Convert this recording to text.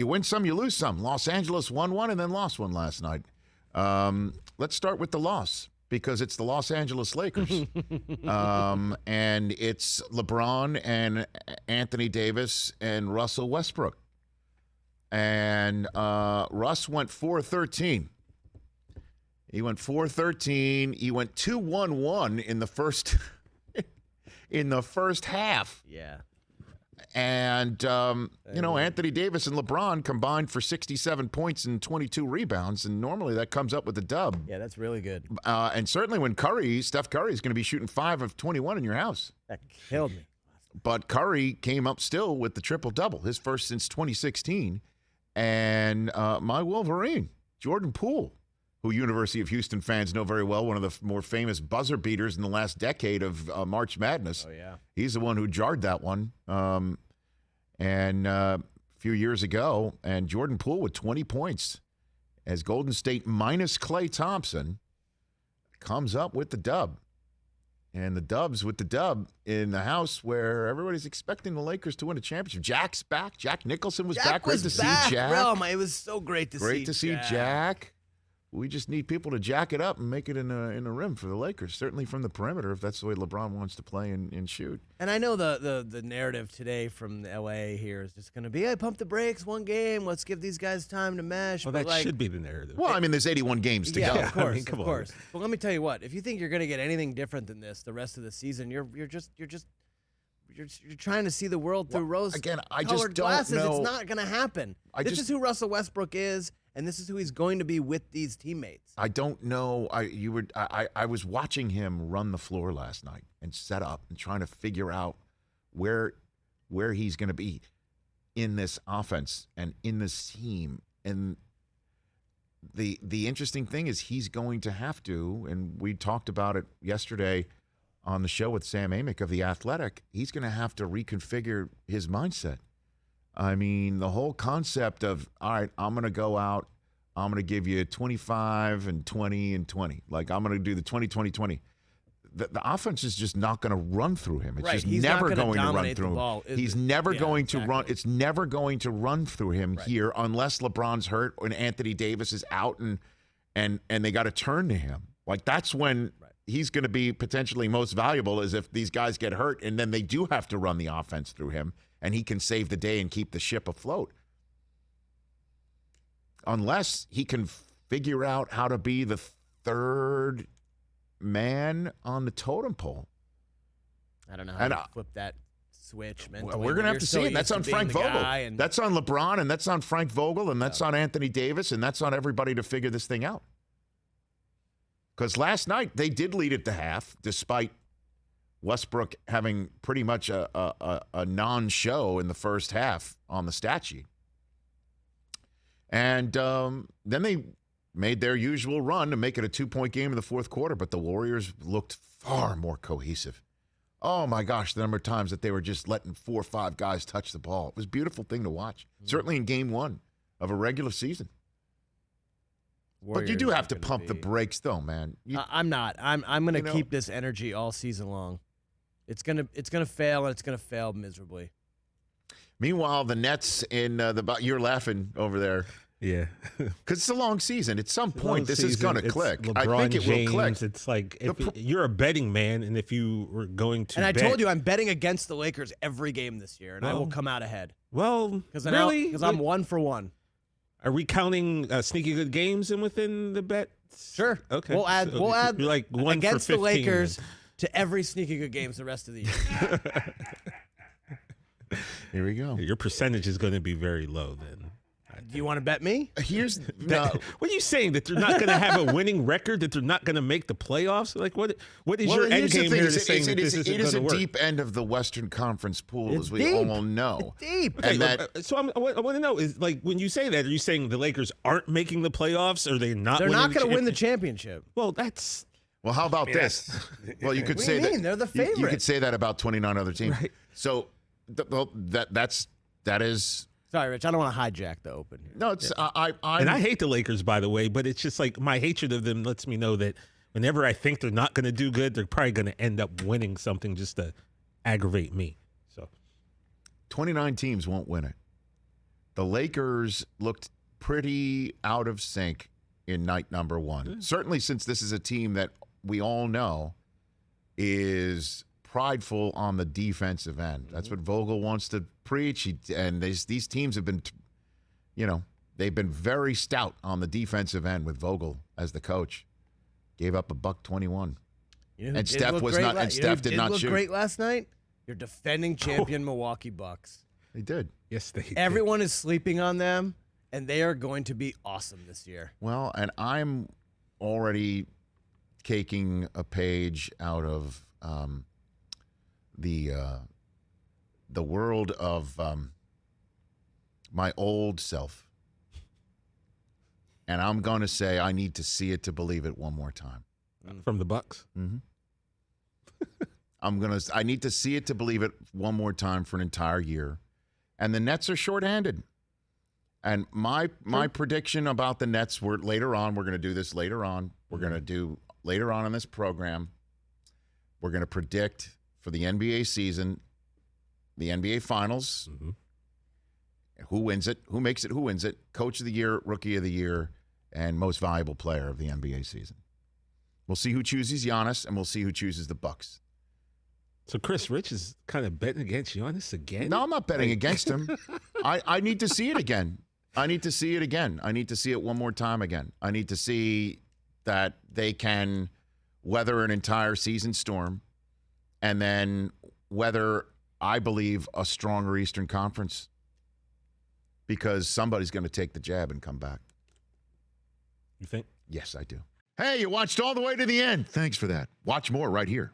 You win some, you lose some. Los Angeles won one and then lost one last night. Let's start with the loss because it's the Los Angeles Lakers. And it's LeBron and Anthony Davis and Russell Westbrook. And Russ went 4-13. He went 4-13. He went 2-1-1 in the first half. Yeah. And, Anthony Davis and LeBron combined for 67 points and 22 rebounds, and normally that comes up with a dub. Yeah, that's really good. And certainly when Steph Curry is going to be shooting 5 of 21 in your house. That killed me. But Curry came up still with the triple-double, his first since 2016. And my Wolverine, Jordan Poole, who University of Houston fans know very well, one of the more famous buzzer beaters in the last decade of March Madness. Oh, yeah. He's the one who jarred that one a few years ago. And Jordan Poole with 20 points as Golden State minus Klay Thompson comes up with the dub. And the Dubs with the dub in the house where everybody's expecting the Lakers to win a championship. Jack's back. Jack Nicholson was back. Great to see Jack. It was so great to see Jack. Great to see Jack. We just need people to jack it up and make it in a rim for the Lakers, certainly from the perimeter, if that's the way LeBron wants to play and shoot. And I know the narrative today from L.A. here is just going to be, hey, pump the brakes, one game, let's give these guys time to mesh. Well, that should be the narrative. Well, I mean, there's 81 games to go. Of course, I mean, come of course. But let me tell you what, if you think you're going to get anything different than this the rest of the season, you're trying to see the world through rose-colored glasses. Know. It's not going to happen. This is who Russell Westbrook is. And this is who he's going to be with these teammates. I don't know. I was watching him run the floor last night and set up and trying to figure out where he's going to be in this offense and in this team. And the interesting thing is he's going to have to, and we talked about it yesterday on the show with Sam Amick of The Athletic, he's going to have to reconfigure his mindset. I mean, the whole concept of, all right, I'm going to go out, I'm going to give you 25 and 20 and 20. Like, I'm going to do the 20-20-20. The offense is just not going to run through him. It's just never going to run through him. He's never going to run. It's never going to run through him here unless LeBron's hurt and Anthony Davis is out and they got to turn to him. Like, that's when he's going to be potentially most valuable, is if these guys get hurt and then they do have to run the offense through him. And he can save the day and keep the ship afloat. Unless he can figure out how to be the third man on the totem pole. I don't know how to flip that switch mentally. We're going to have to see it. That's on Frank Vogel. That's on LeBron, and that's on Frank Vogel, and that's on Anthony Davis, and that's on everybody to figure this thing out. Because last night, they did lead at the half, despite Westbrook having pretty much a non-show in the first half on the stat sheet. And then they made their usual run to make it a 2-point game in the fourth quarter, but the Warriors looked far more cohesive. Oh, my gosh, the number of times that they were just letting 4 or 5 guys touch the ball. It was a beautiful thing to watch, certainly in game 1 of a regular season. Warriors, but you do have to pump the brakes, though, man. I'm not. I'm going to keep this energy all season long. It's gonna fail, and it's gonna fail miserably. Meanwhile, the Nets you're laughing over there. Yeah. Because it's a long season. At some point, this is going to click. I think it will click. It's like you're a betting man, and if you were going to I told you I'm betting against the Lakers every game this year, and I will come out ahead. Well, because I'm 1 for 1. Are we counting sneaky good games within the bet? Sure. Okay. We'll add you're like 1 against for 15 the Lakers to every sneaky good games the rest of the year. Here we go. Your percentage is going to be very low then. Do you want to bet me? What are you saying? That they're not going to have a winning record? That they're not going to make the playoffs? Like what is your end game here to saying that this isn't going to work? It is a deep end of the Western Conference pool, as we all know. It's deep. Okay, so I want to know is like when you say that, are you saying the Lakers aren't making the playoffs? Or are they not? They're not going to win the championship. Well, that's. Well, how about this? Well, you could say that they're the favorite. You could say that about 29 other teams. Right. So that is. Sorry, Rich. I don't want to hijack the open here. No, it's and I hate the Lakers, by the way, but it's just like my hatred of them lets me know that whenever I think they're not going to do good, they're probably going to end up winning something just to aggravate me. So, 29 teams won't win it. The Lakers looked pretty out of sync in night number one. Certainly since this is a team that we all know is prideful on the defensive end. That's what Vogel wants to preach. And these teams have been, they've been very stout on the defensive end with Vogel as the coach. Gave up $121. And Steph was not. And Steph did not shoot. Great last night. Your defending champion Milwaukee Bucks. They did. Yes, they did. Everyone is sleeping on them, and they are going to be awesome this year. Well, and I'm already taking a page out of the world of my old self. And I'm going to say I need to see it to believe it one more time. From the Bucks? Mm-hmm. I need to see it to believe it one more time for an entire year. And the Nets are shorthanded. And my prediction about the Nets, later on, we're going to do this later on. We're going to do later on in this program. We're going to predict for the NBA season, the NBA Finals, who wins it, who makes it, who wins it, Coach of the Year, Rookie of the Year, and Most Valuable Player of the NBA season. We'll see who chooses Giannis, and we'll see who chooses the Bucks. So Chris Rich is kind of betting against Giannis again? No, I'm not betting against him. I need to see it again. I need to see it again. I need to see it one more time again. I need to see that they can weather an entire season storm and then weather, I believe, a stronger Eastern Conference because somebody's going to take the jab and come back. You think? Yes, I do. Hey, you watched all the way to the end. Thanks for that. Watch more right here.